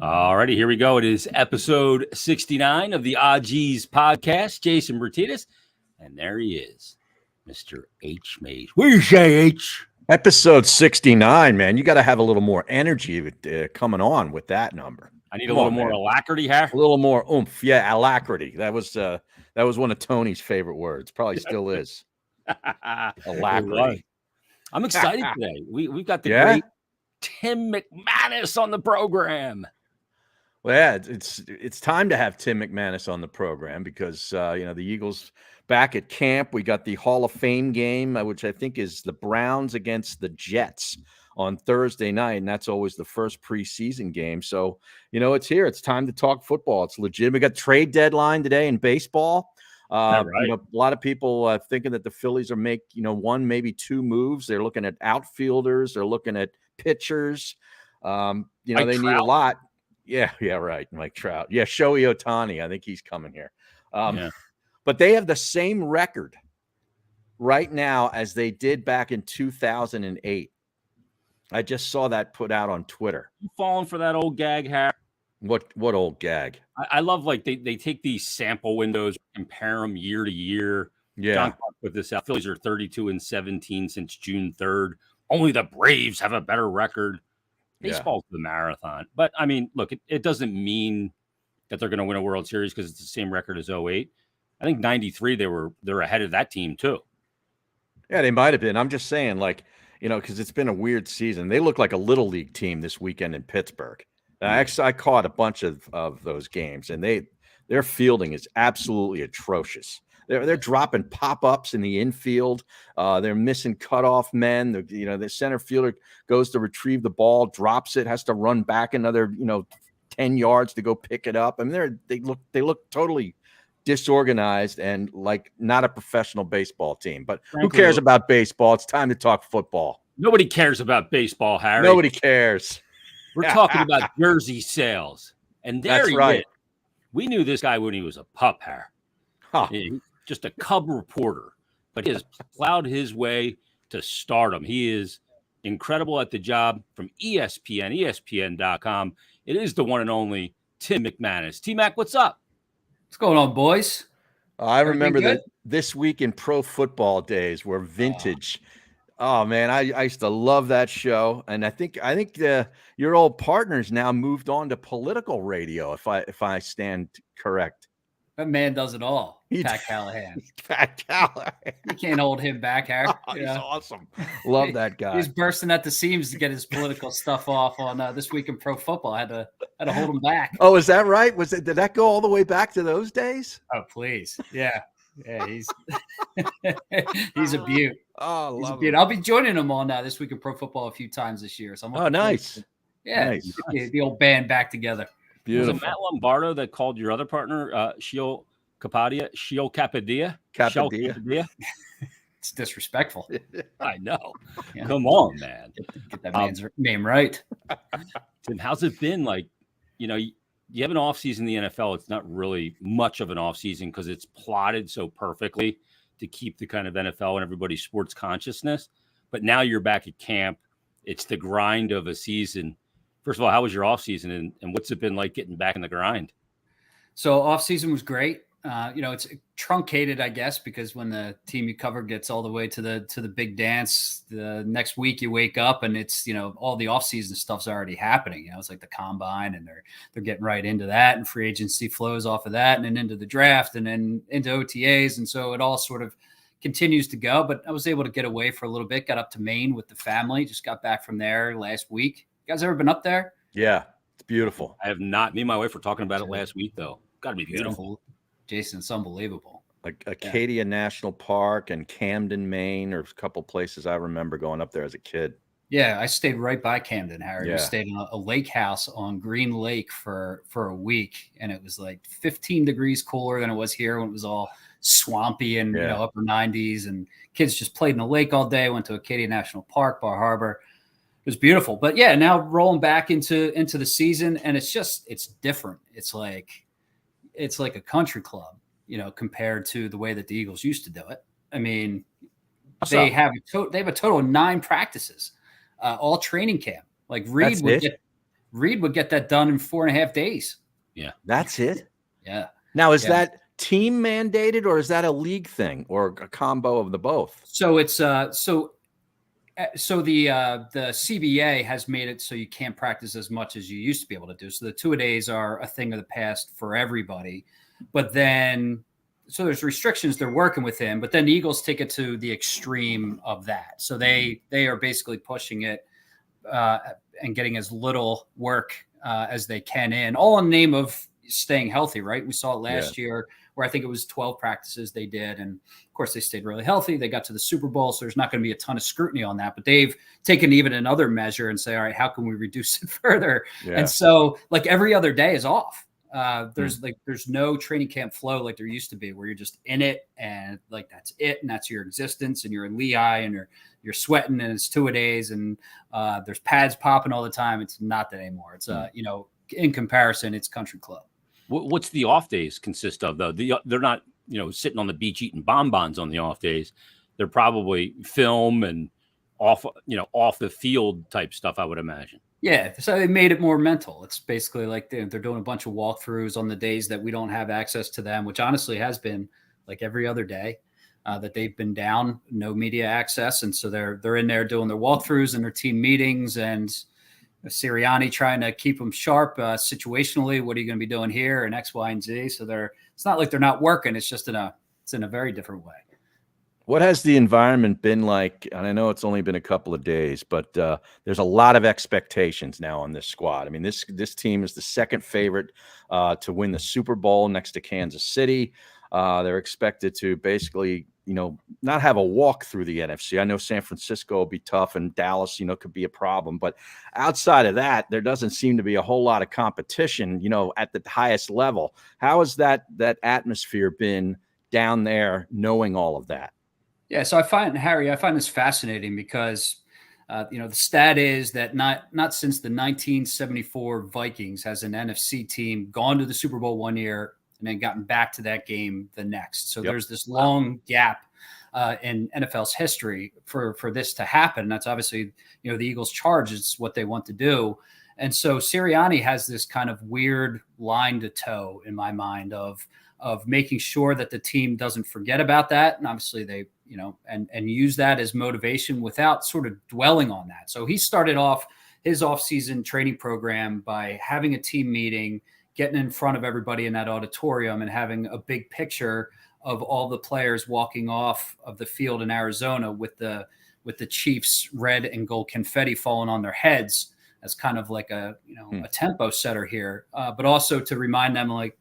All righty, here we go. It is episode 69 of the Odgies podcast. Jason Bertitas, and there he is, Mr. H. Mays. What do you say, H? Episode 69, man. You got to have a little more energy coming on with that number. I need a little more alacrity here. A little more oomph. Yeah, alacrity. That was one of Tony's favorite words. Probably still is. Alacrity. I'm excited today. We've got the great Tim McManus on the program. Well, yeah, it's time to have Tim McManus on the program because the Eagles back at camp. We got the Hall of Fame game, which I think is the Browns against the Jets on Thursday night, and that's always the first preseason game. So, it's here. It's time to talk football. It's legit. We got trade deadline today in baseball. Right. A lot of people thinking that the Phillies are one, maybe two moves. They're looking at outfielders. They're looking at pitchers. They need a lot. Yeah, right. Mike Trout. Yeah, Shohei Ohtani. I think he's coming here. But they have the same record right now as they did back in 2008. I just saw that put out on Twitter. You falling for that old gag, Harry? What old gag? I love they take these sample windows, compare them year to year. Yeah. John put this out. Phillies are 32-17 since June 3rd. Only the Braves have a better record. Baseball's the marathon. But, I mean, look, it doesn't mean that they're going to win a World Series because it's the same record as 08. I think 93, they're ahead of that team, too. Yeah, they might have been. I'm just saying, because it's been a weird season. They look like a Little League team this weekend in Pittsburgh. I caught a bunch of those games, and their fielding is absolutely atrocious. They're dropping pop-ups in the infield. They're missing cutoff men. The center fielder goes to retrieve the ball, drops it, has to run back another 10 yards to go pick it up. I mean, they look totally disorganized and like not a professional baseball team. But who cares about baseball? It's time to talk football. Nobody cares about baseball, Harry. Nobody cares. We're talking about jersey sales, and there That's right. Is. We knew this guy when he was a pup, Harry. Huh. Just a cub reporter, but he has plowed his way to stardom. He is incredible at the job. From ESPN, ESPN.com. It is the one and only Tim McManus. T-Mac, what's up? What's going on, boys? I remember that This Week in Pro Football days were vintage. Oh man, I used to love that show, and I think your old partners now moved on to political radio. If I stand correct. That man does it all. Pat Callahan. Pat Callahan. You can't hold him back, Harry. He's awesome. Love that guy. He's bursting at the seams to get his political stuff off on This Week in Pro Football. I had to hold him back. Oh, is that right? Did that go all the way back to those days? Oh, please. Yeah, he's he's a beaut. Oh, he's a beaut. I'll be joining him on This Week in Pro Football a few times this year. So I'm nice. Yeah, nice. The old band back together. Beautiful. Was it Matt Lombardo that called your other partner, Shio Capadia? Capadia? It's disrespectful. I know. Yeah. Come on, man. Get that man's name right. Tim, how's it been? You have an offseason in the NFL. It's not really much of an offseason because it's plotted so perfectly to keep the kind of NFL and everybody's sports consciousness. But now you're back at camp. It's the grind of a season. First of all, how was your offseason and what's it been like getting back in the grind? So offseason was great. It's truncated, I guess, because when the team you cover gets all the way to the big dance, the next week you wake up and it's, all the offseason stuff's already happening. It's like the combine and they're getting right into that, and free agency flows off of that and then into the draft and then into OTAs. And so it all sort of continues to go, but I was able to get away for a little bit, got up to Maine with the family, just got back from there last week. You guys ever been up there? Yeah, it's beautiful. I have not. Me and my wife were talking about it last week, though. Got to be beautiful. Jason, it's unbelievable. Like Acadia National Park and Camden, Maine, or a couple places I remember going up there as a kid. Yeah, I stayed right by Camden, Harry. Yeah. We stayed in a lake house on Green Lake for a week, and it was like 15 degrees cooler than it was here when it was all swampy and upper 90s, and kids just played in the lake all day. Went to Acadia National Park, Bar Harbor. It was beautiful. But yeah, now rolling back into the season, and it's different. It's like a country club, compared to the way that the Eagles used to do it. I mean, they have a total of 9 practices, all training camp. Like Reed would get Reed would get that done in 4.5 days. Yeah. That's it. Yeah. Now, is that team mandated, or is that a league thing, or a combo of the both? So it's so the CBA has made it so you can't practice as much as you used to be able to do. So the 2-a-days are a thing of the past for everybody. But then, so there's restrictions they're working within, but then the Eagles take it to the extreme of that. So they are basically pushing it and getting as little work as they can in, all in the name of staying healthy, right? We saw it last year where I think it was 12 practices they did. And of course they stayed really healthy. They got to the Super Bowl. So there's not going to be a ton of scrutiny on that, but they've taken even another measure and say, all right, how can we reduce it further? Yeah. And so like every other day is off. There's no training camp flow like there used to be, where you're just in it and like that's it, and that's your existence, and you're in Lehigh and you're sweating and it's 2-a-days and there's pads popping all the time. It's not that anymore. It's in comparison, it's country club. What's the off days consist of though? They're not sitting on the beach eating bonbons on the off days. They're probably film and off the field type stuff, I would imagine. Yeah, so they made it more mental. It's basically like they're doing a bunch of walkthroughs on the days that we don't have access to them, which honestly has been like every other day that they've been down, no media access. And so they're in there doing their walkthroughs and their team meetings, and Sirianni trying to keep them sharp situationally. What are you going to be doing here, and X, Y, and Z? So it's not like they're not working. It's just it's in a very different way. What has the environment been like? And I know it's only been a couple of days, but there's a lot of expectations now on this squad. I mean, this team is the second favorite to win the Super Bowl next to Kansas City. They're expected to basically, not have a walk through the NFC. I know San Francisco will be tough, and Dallas, could be a problem. But outside of that, there doesn't seem to be a whole lot of competition, at the highest level. How has that atmosphere been down there, knowing all of that? Yeah, so I find this fascinating because, the stat is that not since the 1974 Vikings has an NFC team gone to the Super Bowl one year and then gotten back to that game the next. So there's this long gap in NFL's history for this to happen. And that's obviously, the Eagles' charge is what they want to do. And so Sirianni has this kind of weird line to toe in my mind of making sure that the team doesn't forget about that. And obviously they, and use that as motivation without sort of dwelling on that. So he started off his offseason training program by having a team meeting, getting in front of everybody in that auditorium and having a big picture of all the players walking off of the field in Arizona with the Chiefs red and gold confetti falling on their heads as kind of like a tempo setter here. But also to remind them, like,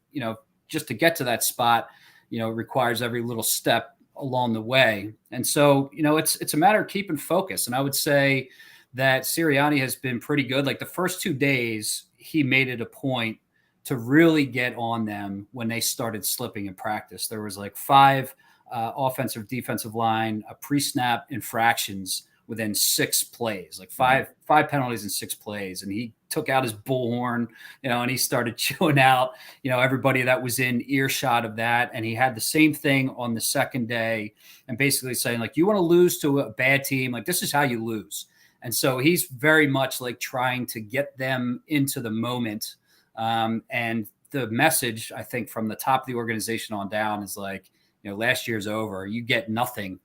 just to get to that spot, requires every little step along the way. And so, it's a matter of keeping focus. And I would say that Sirianni has been pretty good. Like the first 2 days, he made it a point to really get on them when they started slipping in practice. There was like 5 offensive, defensive line, pre-snap infractions within 6 plays, like five penalties in 6 plays. And he took out his bullhorn, and he started chewing out, everybody that was in earshot of that. And he had the same thing on the second day and basically saying, like, you want to lose to a bad team, like this is how you lose. And so he's very much like trying to get them into the moment. And the message, I think, from the top of the organization on down is like, last year's over. You get nothing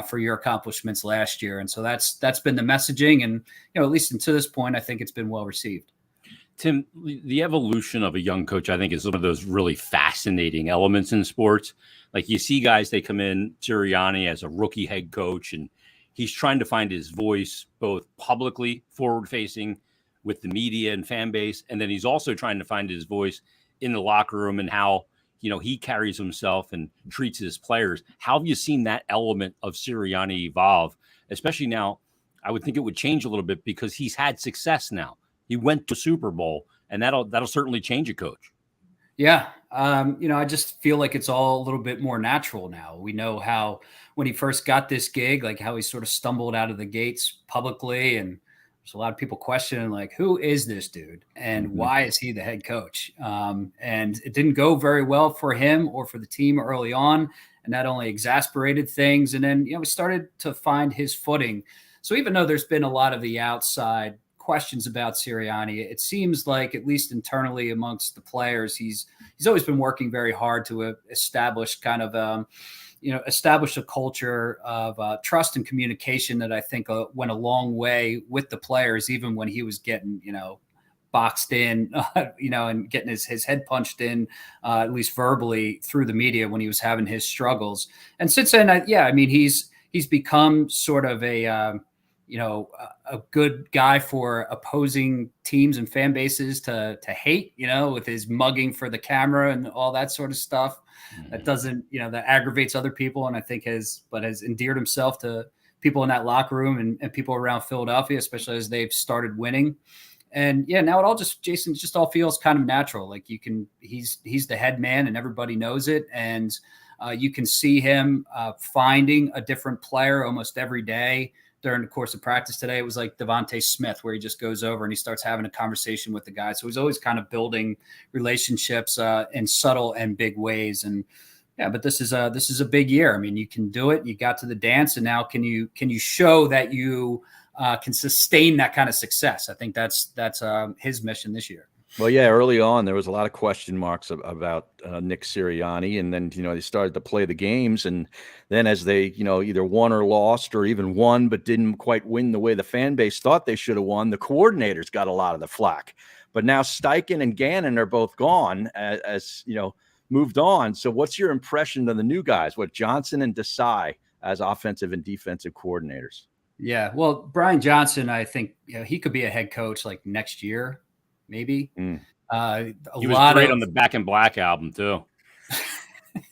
for your accomplishments last year. And so that's been the messaging. And, at least to this point, I think it's been well received. Tim, the evolution of a young coach, I think, is one of those really fascinating elements in sports. Like you see guys, they come in, Sirianni as a rookie head coach, and he's trying to find his voice both publicly, forward-facing with the media and fan base. And then he's also trying to find his voice in the locker room and how, he carries himself and treats his players. How have you seen that element of Sirianni evolve? Especially now, I would think it would change a little bit because he's had success now. He went to Super Bowl, and that'll certainly change a coach. Yeah. I just feel like it's all a little bit more natural now. We know how, when he first got this gig, like how he sort of stumbled out of the gates publicly, and there's a lot of people questioning, like, who is this dude and why is he the head coach? And it didn't go very well for him or for the team early on. And that only exasperated things. And then, we started to find his footing. So even though there's been a lot of the outside questions about Sirianni. It seems like, at least internally amongst the players, he's always been working very hard to establish kind of establish a culture of trust and communication that I think went a long way with the players, even when he was getting, boxed in, and getting his head punched in, at least verbally through the media when he was having his struggles. And since then, he's become sort of a good guy for opposing teams and fan bases to hate, with his mugging for the camera and all that sort of stuff. That doesn't, that aggravates other people. And I think has endeared himself to people in that locker room and people around Philadelphia, especially as they've started winning. And now it all Jason, just all feels kind of natural. Like he's the head man and everybody knows it. And you can see him finding a different player almost every day. During the course of practice today, it was like Devontae Smith, where he just goes over and he starts having a conversation with the guy. So he's always kind of building relationships in subtle and big ways. And but this is a big year. I mean, you can do it. You got to the dance, and now can you show that you can sustain that kind of success? I think that's his mission this year. Well, yeah, early on, there was a lot of question marks about Nick Sirianni. And then, they started to play the games. And then as they, either won or lost or even won, but didn't quite win the way the fan base thought they should have won, the coordinators got a lot of the flack. But now Steichen and Gannon are both gone as moved on. So what's your impression of the new guys, Johnson and Desai as offensive and defensive coordinators? Yeah, well, Brian Johnson, I think he could be a head coach like next year. Maybe. He was great on the Back in Black album too.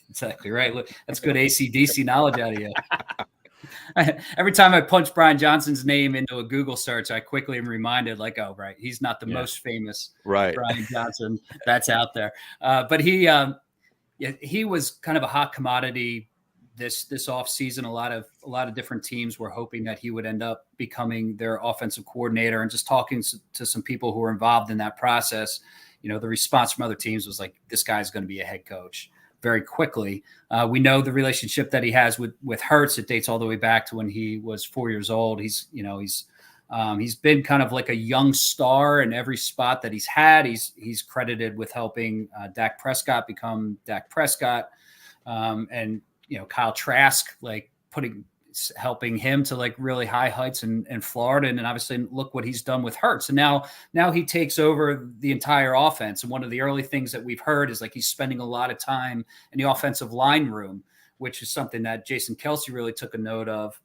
Exactly right. Look, that's good AC/DC knowledge out of you. Every time I punch Brian Johnson's name into a Google search, I quickly am reminded, like, oh, right, he's not the most famous Brian Johnson that's out there. But he was kind of a hot commodity this off season. A lot of different teams were hoping that he would end up becoming their offensive coordinator. And just talking to some people who were involved in that process, the response from other teams was like, this guy's going to be a head coach very quickly. We know the relationship that he has with Hurts. It dates all the way back to when he was 4 years old. He's been kind of like a young star in every spot that he's had. He's credited with helping Dak Prescott become Dak Prescott. And Kyle Trask, like helping him to like really high heights in Florida. And then obviously look what he's done with Hurts. And now he takes over the entire offense. And one of the early things that we've heard is like he's spending a lot of time in the offensive line room, which is something that Jason Kelce really took a note of.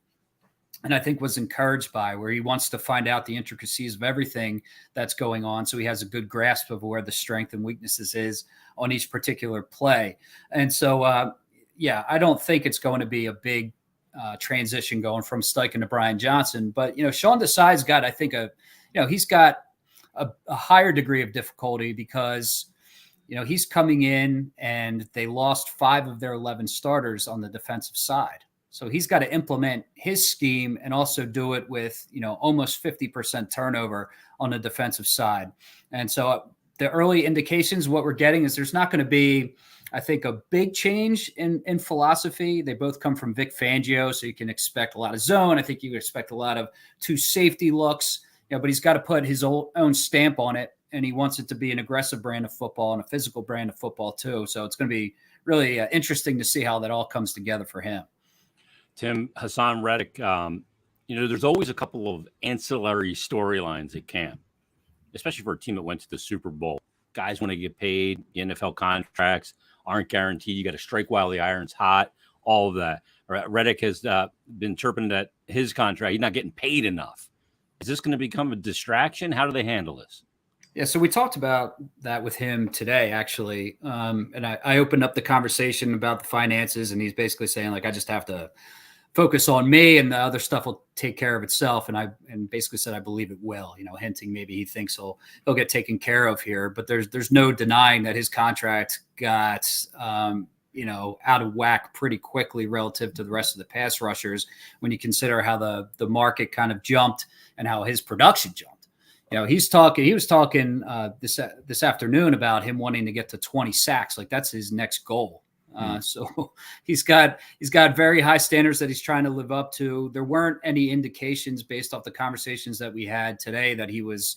And I think was encouraged by, where he wants to find out the intricacies of everything that's going on. So he has a good grasp of where the strength and weaknesses is on each particular play. And so, I don't think it's going to be a big transition going from Steichen to Brian Johnson. But, Sean Desai's got, I think, he's got a higher degree of difficulty because, he's coming in and they lost 5 of their 11 starters on the defensive side. So he's got to implement his scheme and also do it with, almost 50% turnover on the defensive side. And so the early indications, what we're getting is there's not going to be, I think, a big change in philosophy. They both come from Vic Fangio, so you can expect a lot of zone. I think you expect a lot of 2 safety looks, but he's got to put his own stamp on it, and he wants it to be an aggressive brand of football and a physical brand of football too. So it's going to be really interesting to see how that all comes together for him. Tim, Hassan Reddick, there's always a couple of ancillary storylines at camp, especially for a team that went to the Super Bowl. Guys want to get paid, the NFL contracts aren't guaranteed. You got to strike while the iron's hot, all of that. Reddick has been chirping that his contract, he's not getting paid enough. Is this going to become a distraction? How do they handle this? Yeah, so we talked about that with him today, actually. And I opened up the conversation about the finances, and he's basically saying, like, I just have to focus on me and the other stuff will take care of itself. And basically said, I believe it will, hinting maybe he thinks he'll get taken care of here. But there's no denying that his contract got, out of whack pretty quickly relative to the rest of the pass rushers when you consider how the market kind of jumped and how his production jumped. He was talking this afternoon about him wanting to get to 20 sacks. Like, that's his next goal. So he's got very high standards that he's trying to live up to. There weren't any indications based off the conversations that we had today that he was,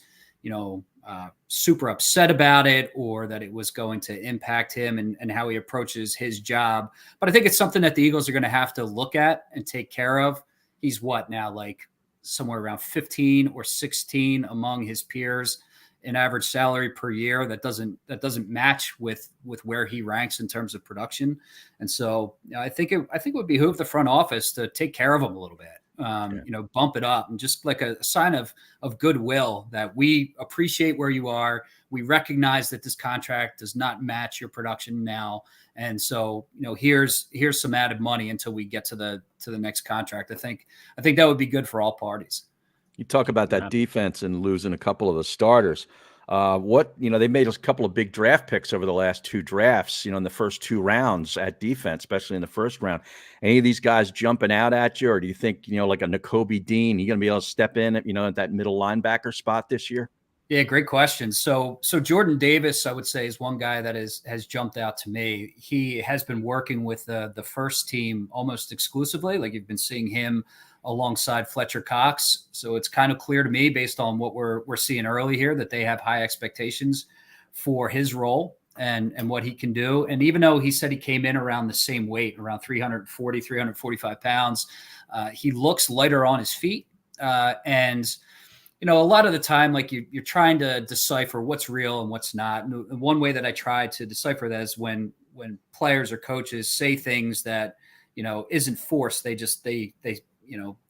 super upset about it or that it was going to impact him and how he approaches his job. But I think it's something that the Eagles are going to have to look at and take care of. He's what now, like somewhere around 15 or 16 among his peers in average salary per year. That doesn't match with where he ranks in terms of production. And so I think it would behoove the front office to take care of him a little bit. Bump it up and just like a sign of goodwill that we appreciate where you are. We recognize that this contract does not match your production now. And so, here's some added money until we get to the next contract. I think that would be good for all parties. You talk about that defense and losing a couple of the starters. They made a couple of big draft picks over the last two drafts, in the first two rounds at defense, especially in the first round. Any of these guys jumping out at you, or do you think, like a Nakobe Dean, you're going to be able to step in at that middle linebacker spot this year? Yeah, great question. So Jordan Davis, I would say, is one guy that has jumped out to me. He has been working with the first team almost exclusively. Like you've been seeing him alongside Fletcher Cox. So it's kind of clear to me based on what we're seeing early here that they have high expectations for his role and what he can do. And even though he said he came in around the same weight, around 340, 345 pounds, he looks lighter on his feet. And a lot of the time, like you're trying to decipher what's real and what's not. And one way that I try to decipher that is when players or coaches say things that, isn't forced. They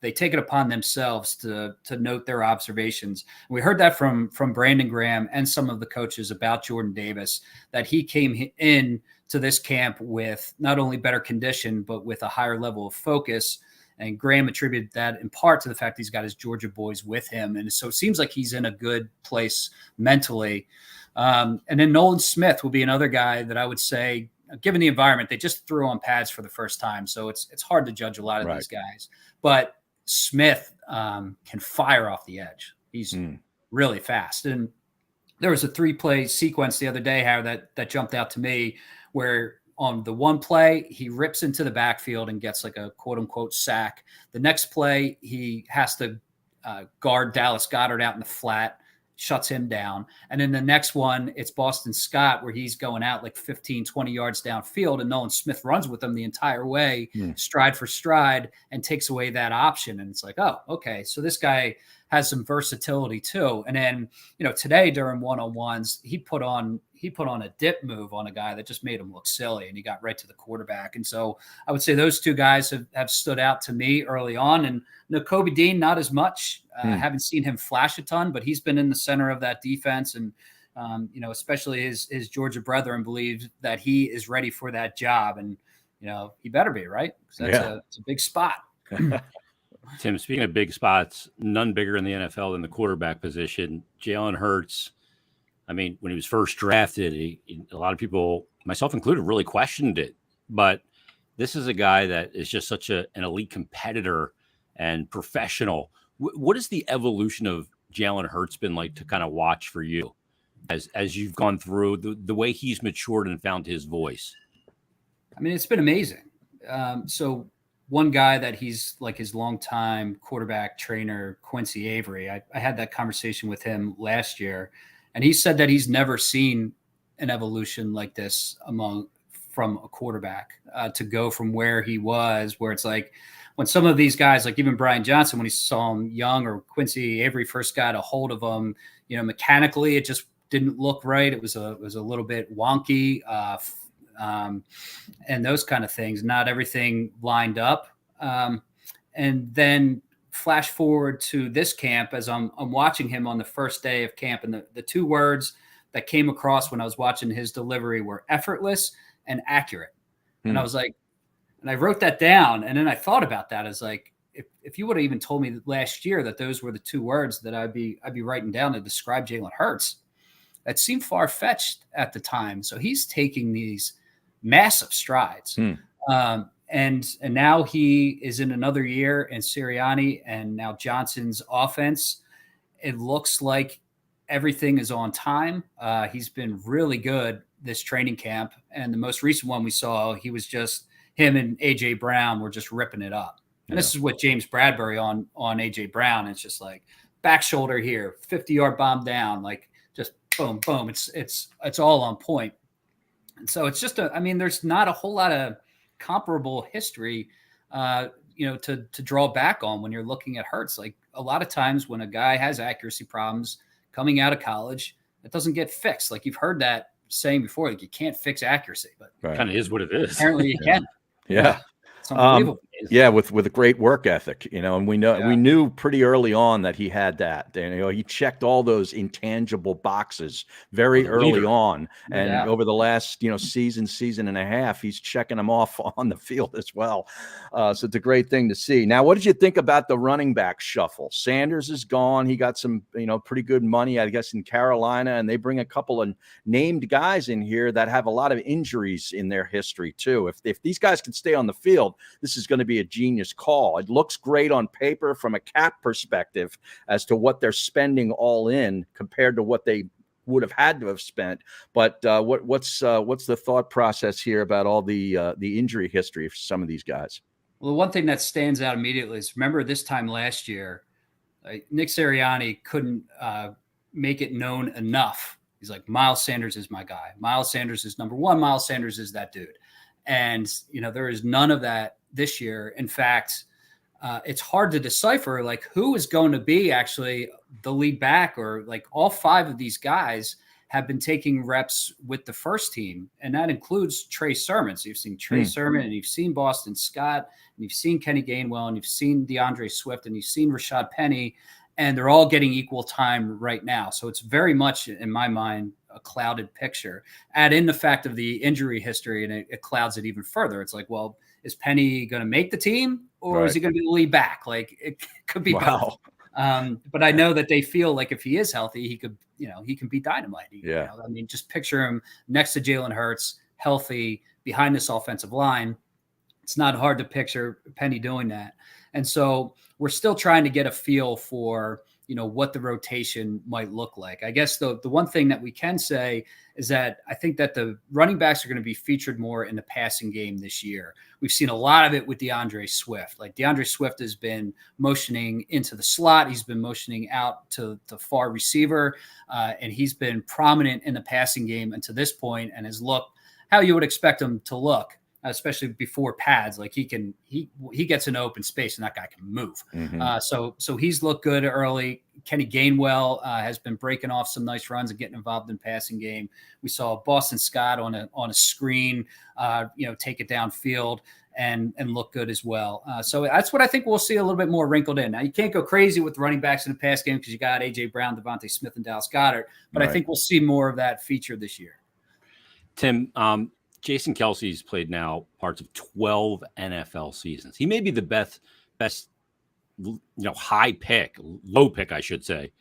take it upon themselves to note their observations. And we heard that from Brandon Graham and some of the coaches about Jordan Davis, that he came in to this camp with not only better condition, but with a higher level of focus. And Graham attributed that in part to the fact he's got his Georgia boys with him. And so it seems like he's in a good place mentally. And then Nolan Smith will be another guy that I would say, given the environment, they just threw on pads for the first time. So it's hard to judge a lot of these guys. But Smith can fire off the edge. He's really fast. And there was a 3-play sequence the other day, Howard, that jumped out to me, where on the one play, he rips into the backfield and gets like a quote unquote sack. The next play, he has to guard Dallas Goedert out in the flat, shuts him down. And then the next one, it's Boston Scott, where he's going out like 15, 20 yards downfield, and Nolan Smith runs with him the entire way, stride for stride, and takes away that option. And it's like, oh, okay. So this guy has some versatility too. And then, today during one-on-ones, he put on a dip move on a guy that just made him look silly, and he got right to the quarterback. And so I would say those two guys have stood out to me early on. And Nakobe Dean, not as much. Haven't seen him flash a ton, but he's been in the center of that defense. And, especially his Georgia brethren believe that he is ready for that job. And, he better be, right? It's a big spot. Tim, speaking of big spots, none bigger in the NFL than the quarterback position. Jalen Hurts, I mean, when he was first drafted, a lot of people, myself included, really questioned it. But this is a guy that is just such an elite competitor and professional. What has the evolution of Jalen Hurts been like to kind of watch for you as you've gone through the way he's matured and found his voice? I mean, it's been amazing. So one guy that he's like his longtime quarterback trainer, Quincy Avery, I had that conversation with him last year. And he said that he's never seen an evolution like this from a quarterback to go from where he was, where it's like when some of these guys, like even Brian Johnson, when he saw him young, or Quincy Avery first got a hold of him, mechanically, it just didn't look right. It was a little bit wonky and those kind of things. Not everything lined up. And then flash forward to this camp as I'm watching him on the first day of camp, and the two words that came across when I was watching his delivery were effortless and accurate. And I was like, and I wrote that down, and then I thought about that as like, if you would have even told me last year that those were the two words that I'd be writing down to describe Jalen Hurts, that seemed far-fetched at the time. So he's taking these massive strides. And now he is in another year in Sirianni and now Johnson's offense. It looks like everything is on time. He's been really good this training camp. And the most recent one we saw, he was just him and AJ Brown were just ripping it up. And this is what James Bradbury on AJ Brown. It's just like back shoulder here, 50-yard bomb down, like just boom, boom. It's all on point. And so it's just there's not a whole lot of comparable history, to draw back on when you're looking at Hurts. Like a lot of times when a guy has accuracy problems coming out of college, it doesn't get fixed. Like you've heard that saying before, like you can't fix accuracy, but kind of is what it is. Apparently you can. Yeah. It's unbelievable. With a great work ethic, and we knew pretty early on that he had that. And, he checked all those intangible boxes very early on, and over the last season and a half, he's checking them off on the field as well. So it's a great thing to see. Now, what did you think about the running back shuffle? Sanders is gone. He got some pretty good money, I guess, in Carolina, and they bring a couple of named guys in here that have a lot of injuries in their history too. If these guys can stay on the field, this is going to be a genius call. It looks great on paper from a cap perspective as to what they're spending all in compared to what they would have had to have spent. But what's the thought process here about all the injury history for some of these guys? Well, the one thing that stands out immediately is remember this time last year, Nick Sirianni couldn't make it known enough. He's like, Miles Sanders is my guy. Miles Sanders is number one. Miles Sanders is that dude. And, there is none of that this year. In fact, it's hard to decipher like who is going to be actually the lead back, or like all five of these guys have been taking reps with the first team. And that includes Trey Sermon. So you've seen Trey Sermon, and you've seen Boston Scott, and you've seen Kenny Gainwell, and you've seen DeAndre Swift, and you've seen Rashad Penny, and they're all getting equal time right now. So it's very much, in my mind, a clouded picture. Add in the fact of the injury history, and it clouds it even further. It's like, well, is Penny going to make the team, or is he going to be the lead back? Like it could be both. But I know that they feel like if he is healthy, he could, he can be dynamite. Just picture him next to Jalen Hurts, healthy behind this offensive line. It's not hard to picture Penny doing that. And so we're still trying to get a feel for, what the rotation might look like. I guess the one thing that we can say is that I think that the running backs are going to be featured more in the passing game this year. We've seen a lot of it with DeAndre Swift. Like DeAndre Swift has been motioning into the slot. He's been motioning out to the far receiver, and he's been prominent in the passing game and to this point, and has looked how you would expect him to look, especially before pads. Like he gets an open space and that guy can move. So he's looked good early. Kenny Gainwell has been breaking off some nice runs and getting involved in passing game. We saw Boston Scott on a screen, take it downfield and look good as well. So that's what I think we'll see a little bit more wrinkled in. Now you can't go crazy with the running backs in the pass game because you got AJ Brown, Devontae Smith, and Dallas Goedert, but I think we'll see more of that feature this year. Tim, Jason Kelce's played now parts of 12 NFL seasons. He may be the best, low pick, I should say,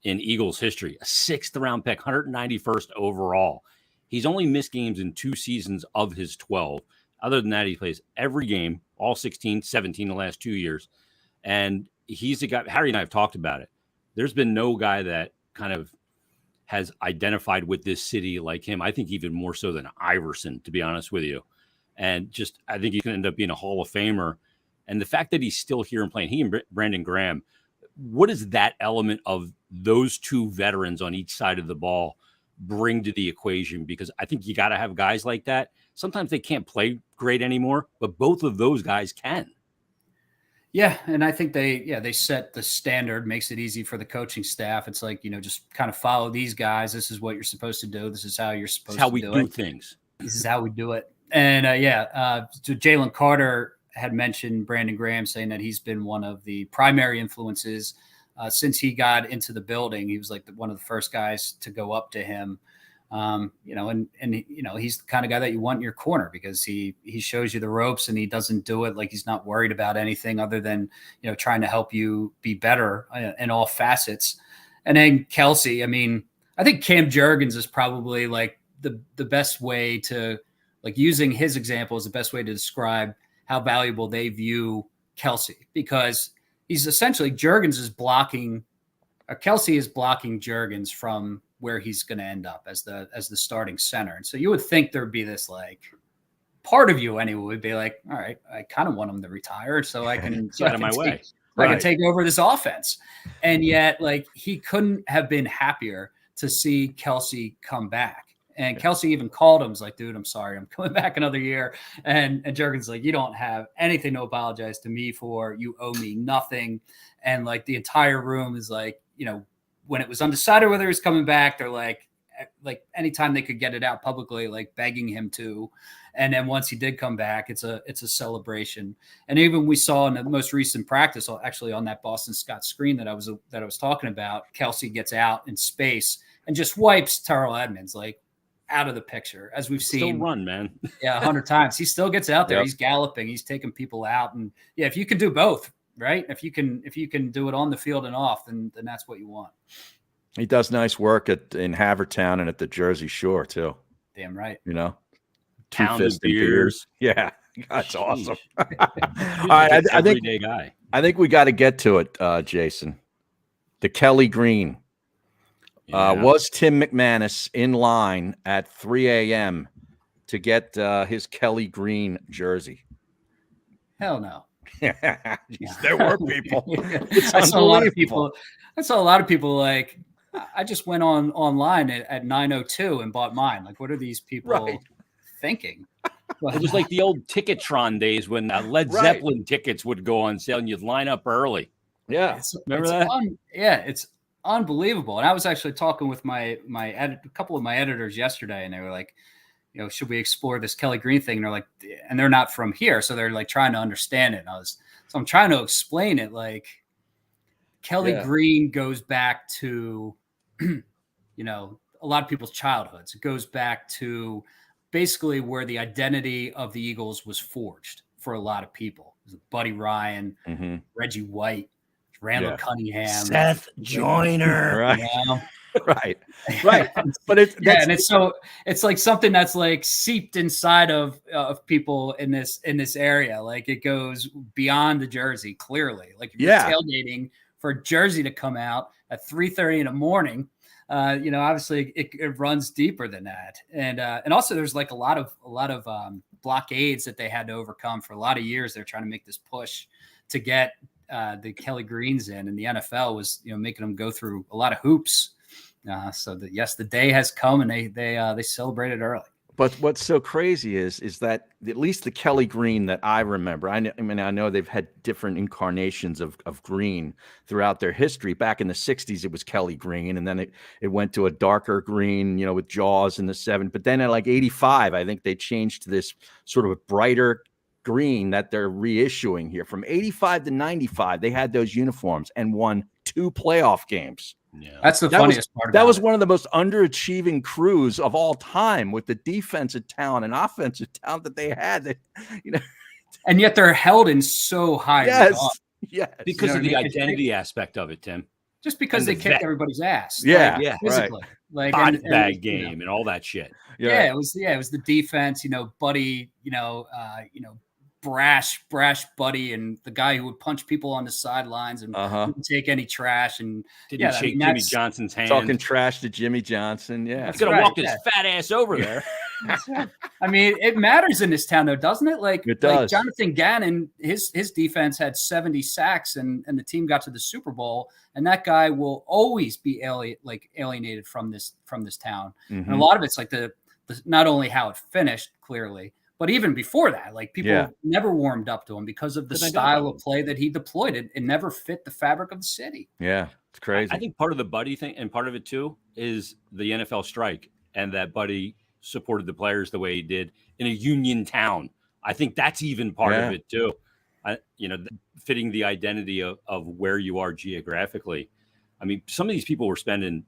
in Eagles history. A 6th round pick, 191st overall. He's only missed games in 2 seasons of his 12. Other than that, he plays every game, all 16, 17 the last 2 years. And he's a guy, Harry and I have talked about it. There's been no guy that kind of has identified with this city like him. I think even more so than Iverson, to be honest with you. And I think he's going to end up being a Hall of Famer. And the fact that he's still here and playing, he and Brandon Graham, what does that element of those two veterans on each side of the ball bring to the equation? Because I think you got to have guys like that. Sometimes they can't play great anymore, but both of those guys can. Yeah, and I think they set the standard, makes it easy for the coaching staff. It's like, just kind of follow these guys. This is what you're supposed to do. This is how you're supposed to do it. This is how we do things. This is how we do it. And so Jalen Carter had mentioned Brandon Graham, saying that he's been one of the primary influences since he got into the building. He was like one of the first guys to go up to him. He's the kind of guy that you want in your corner because he shows you the ropes and he doesn't do it like he's not worried about anything other than, trying to help you be better in all facets. And then Kelce, I think Cam Jurgens is probably like the best way to, like, using his example is the best way to describe how valuable they view Kelce, because he's essentially Kelce is blocking Jurgens from where he's going to end up as the starting center. And so you would think there'd be this like part of you anyway would be like, all right, I kind of want him to retire so I can get out of my way. I can take over this offense. And yet, like, he couldn't have been happier to see Kelce come back. And Kelce even called him, was like, dude, I'm sorry, I'm coming back another year. And Jurgens like, you don't have anything to apologize to me for. You owe me nothing. And like the entire room is like, you know, when it was undecided whether he was coming back, they're like anytime they could get it out publicly, like begging him to. And then once he did come back, it's a celebration. And even we saw in the most recent practice, actually on that Boston Scott screen that I was talking about, Kelce gets out in space and just wipes Terrell Edmonds like out of the picture, as we've seen. Still run, man. 100 times. He still gets out there. Yep. He's galloping. He's taking people out. And yeah, if you can do both, right? If you can do it on the field and off, then that's what you want. He does nice work in Havertown and at the Jersey Shore too. Damn right. You know, Pound of beers. Yeah, that's awesome. All right, I think we got to get to it, Jason. The Kelly Green. Was Tim McManus in line at 3 a.m. to get his Kelly Green jersey? Hell no. Jeez, there were people. I saw a lot of people like, I just went online at 9:02 and bought mine. Like, what are these people thinking? It was like the old Ticketron days when Led Zeppelin tickets would go on sale and you'd line up early. Yeah. Remember that? It's unbelievable. And I was actually talking with a couple of my editors yesterday, and they were like, you know, should we explore this Kelly Green thing? And they're like, and they're not from here, so they're like trying to understand it. And I'm trying to explain it. Like, Kelly Green goes back to, you know, a lot of people's childhoods. It goes back to basically where the identity of the Eagles was forged for a lot of people. It was Buddy Ryan, Reggie White, Randall Cunningham, Seth Joyner, right? You know? right. But it's like something that's like seeped inside of people in this area. Like, it goes beyond the jersey. Clearly, like if you're tailgating for a jersey to come out at 3:30 in the morning, you know, obviously it runs deeper than that. And also there's like a lot of blockades that they had to overcome for a lot of years. They're trying to make this push to get the Kelly Greens in, and the NFL was, you know, making them go through a lot of hoops. So that, yes, the day has come, and they celebrated early. But what's so crazy is that at least the Kelly Green that I remember, I know they've had different incarnations of green throughout their history. Back in the 60s, it was Kelly Green, and then it went to a darker green, you know, with Jaws in the 70s. But then at like 85, I think they changed to this sort of a brighter green that they're reissuing here. From 85 to 95, they had those uniforms and won 2 playoff games. Yeah, that's the funniest part. That was one of the most underachieving crews of all time, with the defensive talent and offensive talent that they had. That, you know, and yet they're held in so high. Yes, because of the identity aspect of it, Tim. Just because they kicked everybody's ass. Yeah, physically. Like body bag game and all that shit. Yeah, it was the defense. You know, Buddy. You know, brash Buddy, and the guy who would punch people on the sidelines and didn't take any trash, and didn't shake Jimmy Johnson's hand. Talking trash to Jimmy Johnson. Yeah, he's gonna walk his fat ass over there. I mean, it matters in this town, though, doesn't it? Like, it does. Like Jonathan Gannon, his defense had 70 sacks, and the team got to the Super Bowl, and that guy will always be alienated from this town. And a lot of it's like the not only how it finished, clearly, but even before that, like, people never warmed up to him because of the style of play that he deployed. It never fit the fabric of the city. Yeah, it's crazy. I think part of the Buddy thing, and part of it too, is the NFL strike, and that Buddy supported the players the way he did in a union town. I think that's even part of it too. You know, fitting the identity of where you are geographically. I mean, some of these people were spending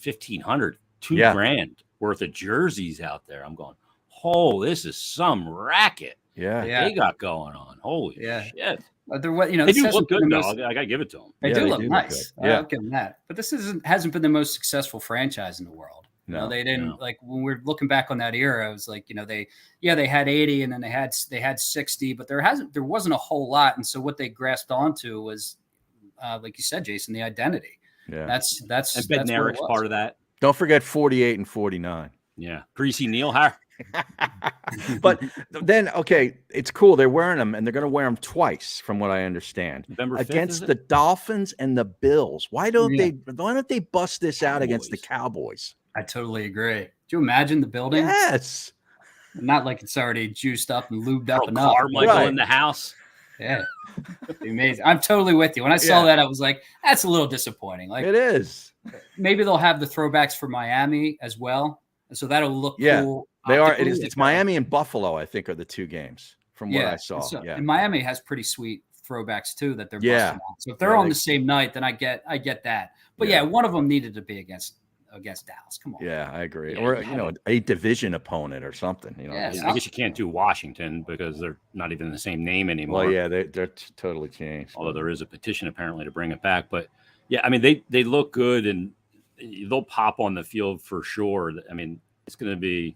$1,500, $2,000 worth of jerseys out there. I'm going, oh, this is some racket. They got going on. Holy shit. They do look good, though. I got to give it to them. They do look nice. I'll give them that. But this hasn't been the most successful franchise in the world. No, you know, they didn't like, when we're looking back on that era, it was like, you know, they had 80, and then they had 60, but there wasn't a whole lot. And so what they grasped onto was, like you said, Jason, the identity. Yeah. That's Bednaric's part of that. Don't forget 48 and 49. Yeah. Greasy Neilhar. But then, okay, it's cool. They're wearing them, and they're going to wear them twice, from what I understand, November 5th, against the Dolphins and the Bills. Why don't Yeah. they bust this out against the Cowboys? I totally agree. Do you imagine the building? Yes. Not like it's already juiced up and lubed up enough. Carmichael Right. in the house. Yeah. Amazing. I'm totally with you. When I saw that, I was like, that's a little disappointing. Like, It is. maybe they'll have the throwbacks for Miami as well. And so that'll look cool. They are. optically. It's Miami and Buffalo, I think, are the two games from what I saw. And Miami has pretty sweet throwbacks too that they're busting out. So if they're Yeah, on the same night, then I get that. But yeah, one of them needed to be against Dallas. Come on. Yeah, I agree. Yeah, Or a division opponent or something. Yeah, I guess you can't do Washington because they're not even the same name anymore. Well, yeah, they're totally changed. Although there is a petition apparently to bring it back. But yeah, I mean they look good and they'll pop on the field for sure. I mean, it's going to be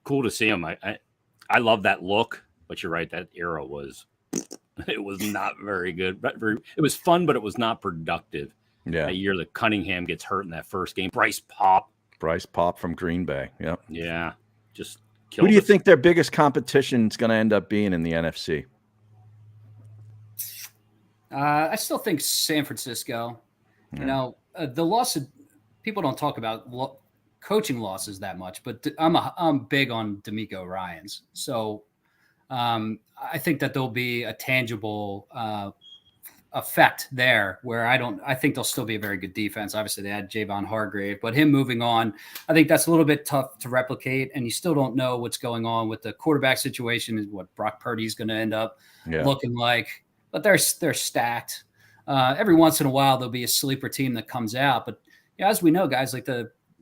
cool to see them. I love that look, but you're right. That era was not very good. It was fun, but it was not productive. Yeah. That year that Cunningham gets hurt in that first game. Bryce Pop from Green Bay. Yep. Yeah. Just Who do you think their biggest competition is going to end up being in the NFC? I still think San Francisco. Yeah. You know, the loss of people don't talk about coaching losses that much, but I'm big on D'Amico Ryans. So I think that there'll be a tangible effect there where I think they'll still be a very good defense. Obviously they had Javon Hargrave, but him moving on, I think that's a little bit tough to replicate. And you still don't know what's going on with the quarterback situation, is what Brock Purdy's going to end up looking like, but they're stacked. Every once in a while, there'll be a sleeper team that comes out, but as we know, guys, like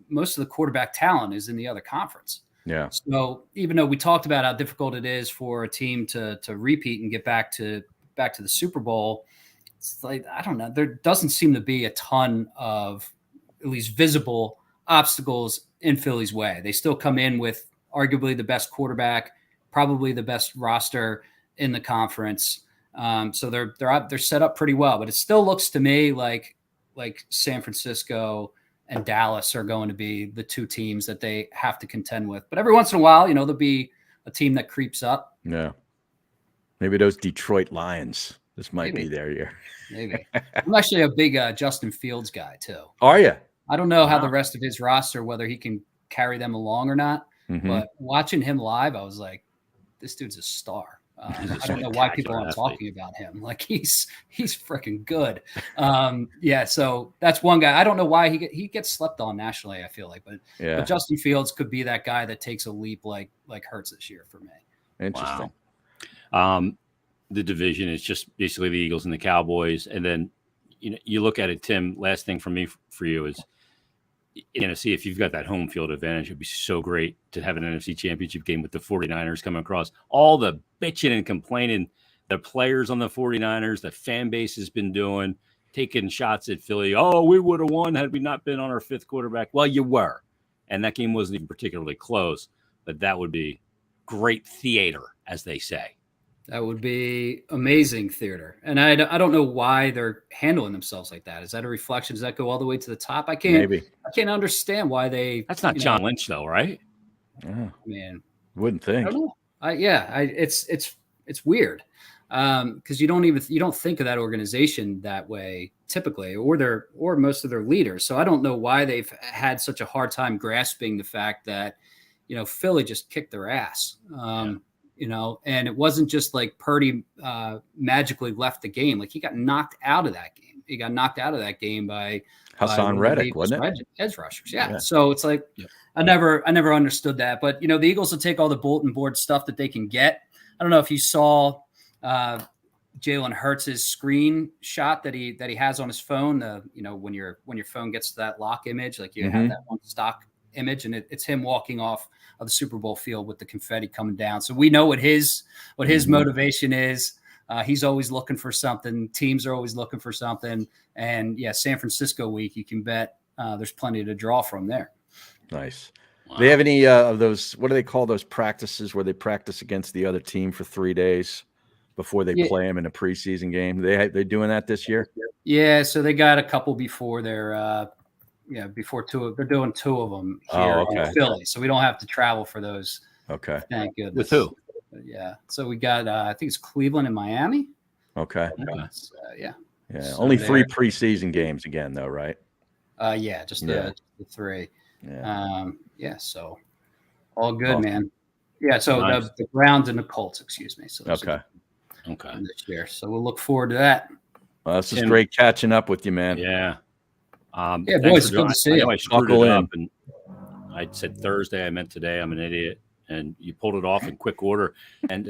most of the quarterback talent is in the other conference. Yeah. So even though we talked about how difficult it is for a team to repeat and get back to the Super Bowl, it's like, I don't know, there doesn't seem to be a ton of at least visible obstacles in Philly's way. They still come in with arguably the best quarterback, probably the best roster in the conference. So they're set up pretty well, but it still looks to me like San Francisco and Dallas are going to be the two teams that they have to contend with. But every once in a while, there'll be a team that creeps up. Yeah. Maybe those Detroit Lions. This might be their year. Maybe. I'm actually a big Justin Fields guy too. Are you? I don't know how the rest of his roster, whether he can carry them along or not, but watching him live, I was like, this dude's a star. I don't know why people aren't talking about him. Like he's freaking good. So that's one guy. I don't know why he gets slept on nationally, I feel like, but Justin Fields could be that guy that takes a leap like Hurts this year for me. Interesting. Wow. The division is just basically the Eagles and the Cowboys. And then, you look at it, Tim, last thing for you is NFC, if you've got that home field advantage, it'd be so great to have an NFC championship game with the 49ers coming across. All the bitching and complaining the players on the 49ers, the fan base has been doing, taking shots at Philly. Oh, we would have won had we not been on our fifth quarterback. Well, you were. And that game wasn't even particularly close, but that would be great theater, as they say. That would be amazing theater. And I don't know why they're handling themselves like that. Is that a reflection? Does that go all the way to the top? I can't understand why they. That's not John Lynch, though, right? Yeah. Man, wouldn't think. I don't know. It's weird because you don't think of that organization that way typically, or most of their leaders. So I don't know why they've had such a hard time grasping the fact that Philly just kicked their ass. And it wasn't just like Purdy magically left the game. Like he got knocked out of that game. He got knocked out of that game by Hassan Reddick, wasn't it? Edge rushers. Yeah. So it's like, I never understood that. But, the Eagles will take all the bulletin board stuff that they can get. I don't know if you saw Jalen Hurts' screen shot that he has on his phone. When your phone gets to that lock image, like you have that one stock image, and it's him walking off of the Super Bowl field with the confetti coming down. So we know what his motivation is. He's always looking for something. Teams are always looking for something. And San Francisco week, you can bet there's plenty to draw from there. Nice. Wow. Do they have any of those? What do they call those practices where they practice against the other team for 3 days before they play them in a preseason game? They doing that this year? Yeah. So they got a couple before their before they're doing 2 of them here okay. in Philly, so we don't have to travel for those. Okay. Thank goodness. With who? Yeah. So we got I think it's Cleveland and Miami. Okay. Yeah. Yeah. So Only 3 there. preseason games again, though, right? Yeah, just the 3. Yeah. So all good, Awesome. man. Yeah, so Nice. the Browns and the Colts, excuse me. So those Okay. are Okay. this year. So we'll look forward to that. Well, this is Tim. great catching up with you, man. Yeah. Yeah, thanks boys, for good doing- to see I you. know I screwed Buckle it in. up, and I said Thursday. I meant today. I'm an idiot, and you pulled it off in quick order. And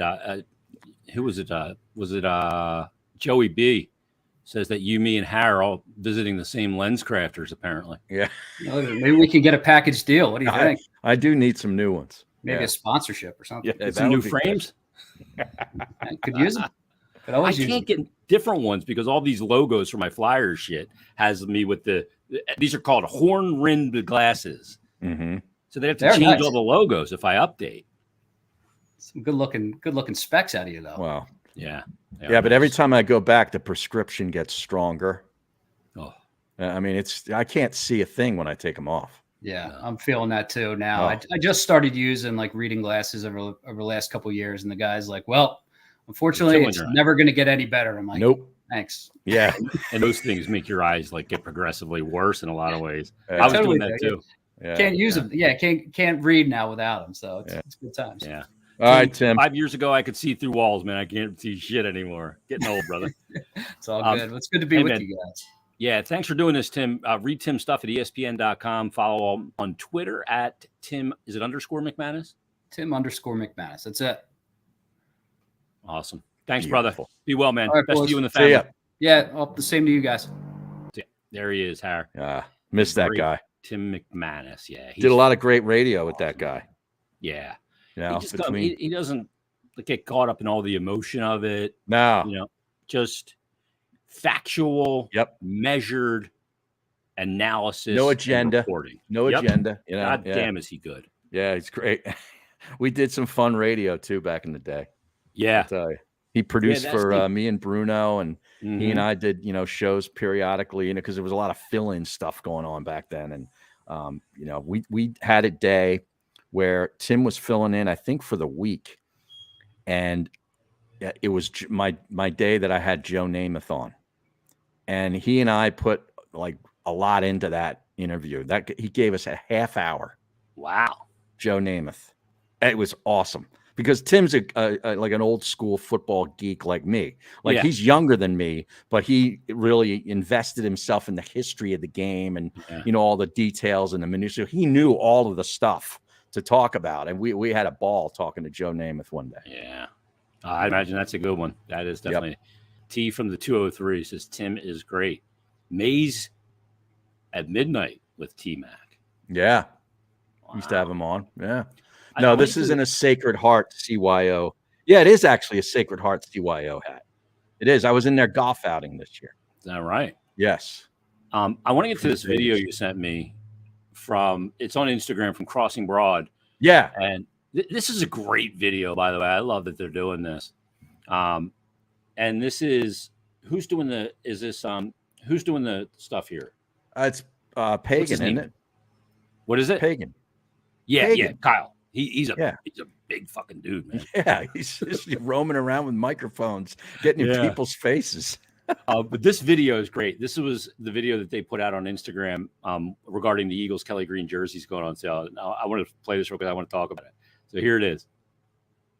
who was it? Was it Joey B? Says that you, me, and Har are all visiting the same lens crafters, apparently. Yeah. Maybe we can get a package deal. What do you think? I do need some new ones. Maybe Yeah. a sponsorship or something. Yeah, Get that some new would be good. frames. I could use them. Could I always use can't them. get different ones because all these logos for my Flyers shit has me with these are called horn-rimmed glasses. Mm-hmm. So they have to They're change nice. all the logos if I update. Some good looking specs out of you though. Wow. Yeah. Yeah, but every time I go back, the prescription gets stronger. Oh, I mean, I can't see a thing when I take them off. Yeah, No. I'm feeling that too now. Oh. I just started using like reading glasses over the last couple of years, and the guy's like, "Well, unfortunately, killing it's your eye." never going to get any better." I'm like, Nope. Thanks." Yeah. and those things make your eyes like get progressively worse in a lot of ways. Yeah. I was Totally doing that dig it. too. Yeah. Can't use them. Yeah, can't read now without them. So it's, Yeah. it's good times. Yeah. All right, Tim. 5 years ago, I could see through walls, man. I can't see shit anymore. Getting old, brother. It's all good. Well, it's good to be hey, with man. you guys. Yeah, thanks for doing this, Tim. Read Tim's stuff at ESPN.com. Follow him on Twitter at Tim. Is it _McManus? Tim_McManus. That's it. Awesome. Thanks, Beautiful. brother. Be well, man. All right, Best boys. to you and the See family. ya. Yeah. Well, the same to you guys. There he is, Har. Missed that Great. guy. Tim McManus. Yeah. Did a lot of great radio with that guy. Yeah. You know, He just he doesn't get caught up in all the emotion of it. no. You know, just factual, Yep. measured analysis. No and agenda. reporting. No Yep. agenda. You know, God yeah. damn, is he good? Yeah, he's great. We did some fun radio too back in the day. Yeah. I'll tell you. He produced that's for the- me and Bruno, and he Mhm. and I did, shows periodically, because there was a lot of fill-in stuff going on back then. And, we had a day where Tim was filling in, I think, for the week. And it was my day that I had Joe Namath on. And he and I put like a lot into that interview. That he gave us a half hour. Wow. Joe Namath. It was awesome because Tim's like an old school football geek like me. Like Yeah. he's younger than me, but he really invested himself in the history of the game and Yeah. all the details and the minutiae. He knew all of the stuff to talk about, and we had a ball talking to Joe Namath one day. Yeah. I imagine that's a good one. That is definitely T from the 203 says Tim is great. Maze at midnight with T Mac. Yeah, Wow. used to have him on. Yeah. I No, went this to isn't a Sacred Heart CYO. Yeah, it is actually a Sacred Heart CYO hat. It is. I was in their golf outing this year. Is that right? Yes. I want to get to this video you sent me it's on Instagram from Crossing Broad. Yeah. And this is a great video, by the way. I love that they're doing this. And this is who's doing the stuff here? It's his Pagan, isn't name? it? What is it? Pagan. Yeah, Pagan. Kyle. He's a Yeah. big fucking dude, man. Yeah, he's just roaming around with microphones, getting in Yeah. people's faces. But this video is great. This was the video that they put out on Instagram regarding the Eagles Kelly Green jerseys going on sale. Now, I want to play this real quick. I want to talk about it. So here it is.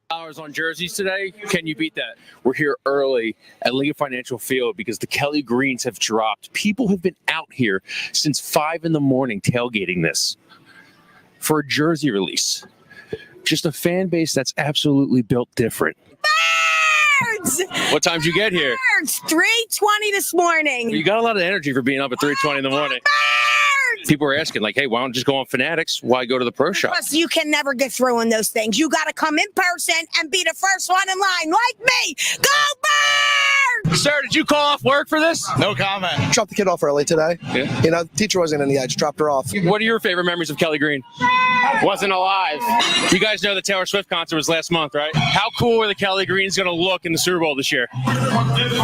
Dollars on jerseys today. Can you beat that? We're here early at Lincoln Financial Field because the Kelly Greens have dropped. People have been out here since 5 a.m. tailgating this for a jersey release. Just a fan base that's absolutely built different. Birds! What time did you get here? Birds! 3:20 this morning. You got a lot of energy for being up at 3:20 in the morning. Birds! People were asking, like, hey, why don't you just go on Fanatics? Why go to the pro shop? Plus, you can never get through in those things. You got to come in person and be the first one in line, like me. Go Birds! Sir, did you call off work for this? No comment. Dropped the kid off early today. Yeah. You know, teacher wasn't in the eye, just dropped her off. What are your favorite memories of Kelly Green? Wasn't alive. You guys know the Taylor Swift concert was last month, right? How cool are the Kelly Greens going to look in the Super Bowl this year?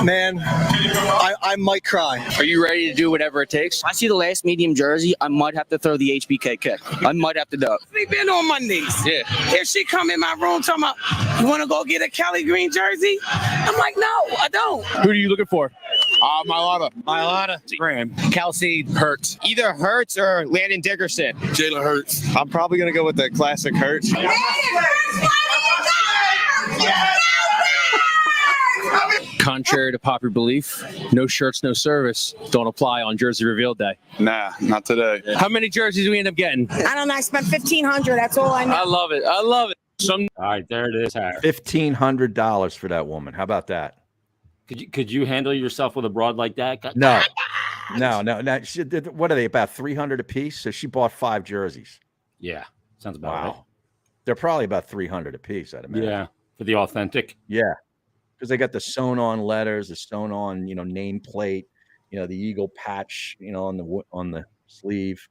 Man, I might cry. Are you ready to do whatever it takes? I see the last medium jersey, I might have to throw the HBK kick. I might have to do it. They been on Mondays. Yeah. Here she come in my room talking about, you want to go get a Kelly Green jersey? I'm like, no, I don't. Who are you looking for? Mailata. Graham. Kelsey. Hurts. Either Hurts or Landon Dickerson. Jalen Hurts. I'm probably going to go with the classic Hurts. Contrary to popular belief, no shirts, no service don't apply on Jersey Reveal Day. Nah, not today. How many jerseys do we end up getting? I don't know. I spent $1,500. That's all I know. I love it. I love it. All right, there it is, Harry. $1,500 for that woman. How about that? Could you handle yourself with a broad like that? No. She, what are they, about 300 a piece? So she bought 5 jerseys. Yeah, sounds about Wow. right. They're probably about 300 a piece, I'd imagine. Yeah, for the authentic. Yeah. Because they got the sewn on letters, the sewn on, nameplate, the eagle patch, on the sleeve.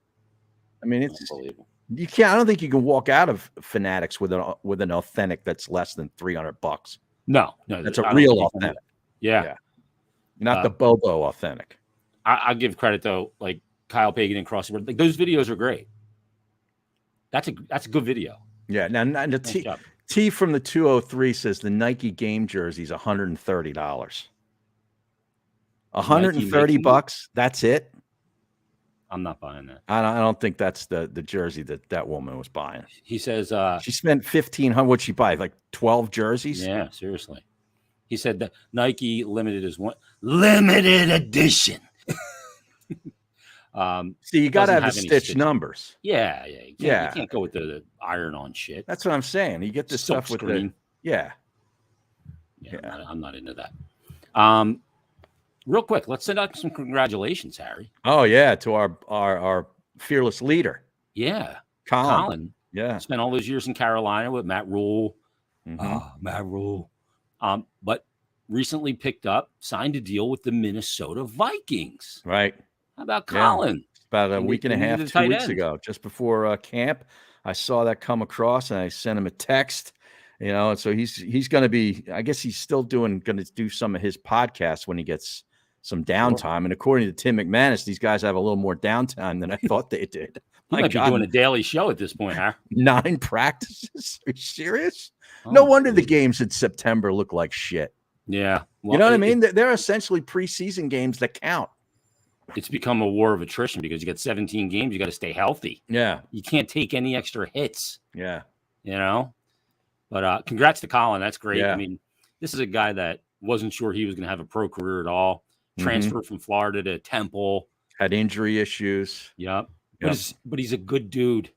I mean, it's Unbelievable. you can't. I don't think you can walk out of Fanatics with an authentic that's less than $300. No, That's I a don't real think you can do authentic, it. Yeah. Yeah. not the Bobo authentic. I give credit though, like Kyle Pagan and Crossy. Like those videos are great. That's a good video. Yeah. Now the Nice T, job. T from the 203 says the Nike game jersey is $130. $130. That's it. I'm not buying that. I don't think that's the jersey that woman was buying. He says, She spent $1,500. What'd she buy? Like 12 jerseys? yeah, seriously. He said that Nike limited is one limited edition. See, you got to Doesn't have the have any stitch stitch. numbers. Yeah. You Yeah. can't go with the iron-on shit. That's what I'm saying. You get this Silk stuff with screen. yeah. Yeah, I'm not into that. Real quick, let's send out some congratulations, Harry. Oh yeah, to our fearless leader, Yeah, Colin. Colin Yeah. spent all those years in Carolina with Matt Rule. Mhm. Matt Rule. But recently signed a deal with the Minnesota Vikings. Right. How about Yeah. Colin? About a They- week and a they half, needed a 2 tight weeks end. ago, just before camp, I saw that come across, and I sent him a text. And so he's going to be. I guess he's still going to do some of his podcasts when he gets some downtime. And according to Tim McManus, these guys have a little more downtime than I thought they did. He My might be God, doing a daily show at this point, huh? 9 practices? Are you serious? No wonder the games in September look like shit. Yeah. You know what I mean? They're essentially preseason games that count. It's become a war of attrition because you got 17 games. You got to stay healthy. Yeah. You can't take any extra hits, Yeah. But congrats to Colin. That's great. Yeah. I mean, this is a guy that wasn't sure he was going to have a pro career at all. Mhm. Transferred from Florida to Temple. Had injury issues. Yep. Yep. But he's a good dude.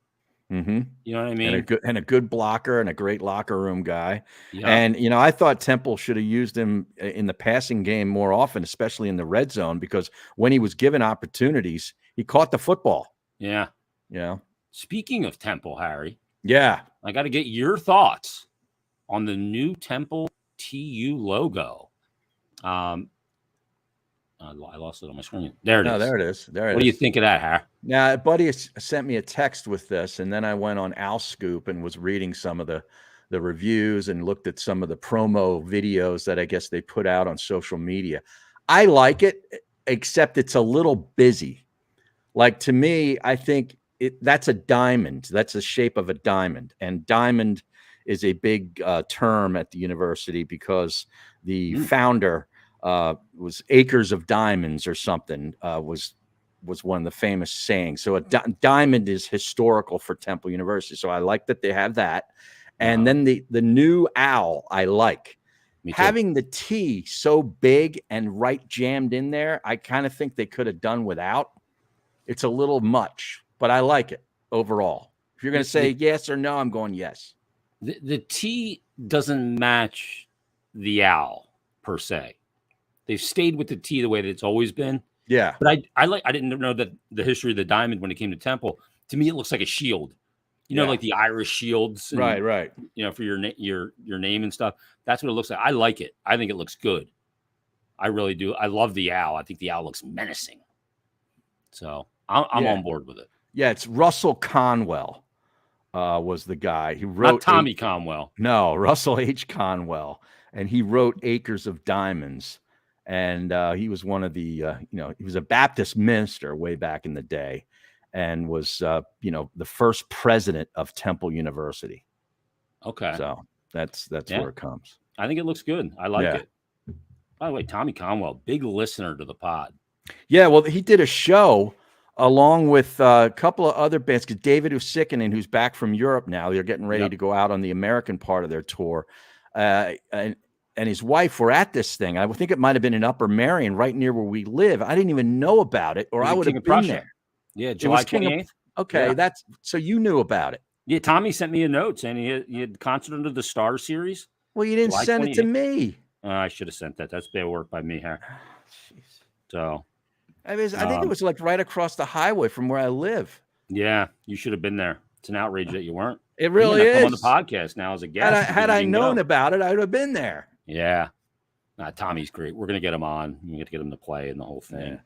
Mm-hmm. You know what I mean? And a good blocker and a great locker room guy. Yep. And I thought Temple should have used him in the passing game more often, especially in the red zone, because when he was given opportunities, he caught the football. Yeah. Yeah. Speaking of Temple, Harry, Yeah. I got to get your thoughts on the new Temple TU logo. I lost it on my screen. There it is. There it is. There it is. What do you think of that, Harry? Now, a buddy sent me a text with this, and then I went on Al Scoop and was reading some of the reviews and looked at some of the promo videos that I guess they put out on social media. I like it, except it's a little busy. Like, to me, I think that's a diamond. That's the shape of a diamond, and diamond is a big term at the university because the founder was acres of diamonds or something, was one of the famous sayings. So a diamond is historical for Temple University. So I like that they have that. And then the new owl, I like. Having the T so big and right jammed in there, I kind of think they could have done without. It's a little much, but I like it overall. If you're going to say yes or no, I'm going yes. The T doesn't match the owl per se. They've stayed with the T the way that it's always been. Yeah. But I didn't know that the history of the diamond when it came to Temple. To me, it looks like a shield. Like the Irish shields. And, Right. For your name and stuff. That's what it looks like. I like it. I think it looks good. I really do. I love the owl. I think the owl looks menacing. So I'm on board with it. Yeah, it's Russell Conwell. was the guy who wrote Not Tommy Conwell. No, Russell H. Conwell, and he wrote Acres of Diamonds, and he was one of the he was a Baptist minister way back in the day, and was the first president of Temple University. Okay. So that's where it comes. I think it looks good. I like it. By the way, Tommy Conwell, big listener to the pod. Yeah, well, he did a show along with a couple of other bands, because David Usikinen, who's back from Europe now, they're getting ready to go out on the American part of their tour, and his wife were at this thing. I think it might have been in Upper Marion, right near where we live. I didn't even know about it, or I would have been there. Yeah, July 28th. Okay, that's so you knew about it. Yeah, Tommy sent me a note saying he had concert under the Star Series. Well, you didn't send it to me. I should have sent that. That's bad work by me here. So, I think it was like right across the highway from where I live. Yeah, you should have been there. It's an outrage that you weren't. It really is. Come on the podcast now as a guest. Had I known about it, I would have been there. Yeah. Tommy's great. We're gonna get him on. We get to get him to play and the whole thing.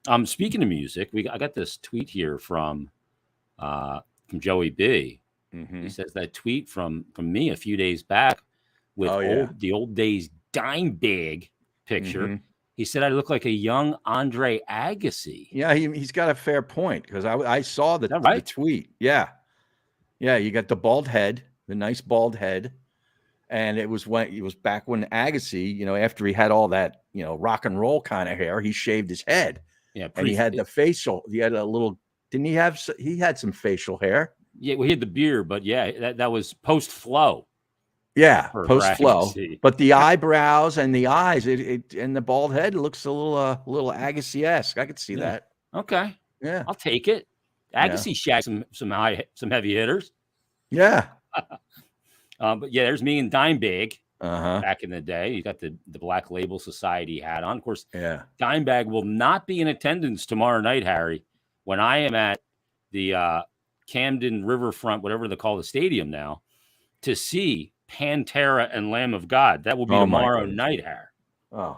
Yeah. Speaking of music, I got this tweet here from Joey B. Mm-hmm. He says that tweet from me a few days back with the old days Dimebag picture. Mm-hmm. He said I look like a young Andre Agassi. Yeah, he's got a fair point, because I saw the tweet. Yeah. Yeah, you got the bald head, the nice bald head. And it was back when Agassi, after he had all that, rock and roll kind of hair, he shaved his head. Yeah. And he had he had a little, he had some facial hair. Yeah, well, he had the beard, but that was post flow. Yeah, post flow. But the eyebrows and the eyes, and the bald head, it looks a little Agassi-esque. I could see that. Okay. Yeah. I'll take it. Agassi shagged some heavy hitters. Yeah. But there's me and Dimebag Uh-huh. back in the day. You got the Black Label Society hat on. Of course, Dimebag will not be in attendance tomorrow night, Harry, when I am at the Camden Riverfront, whatever they call the stadium now, to see Pantera and Lamb of God. That will be tomorrow night, Harry. Oh,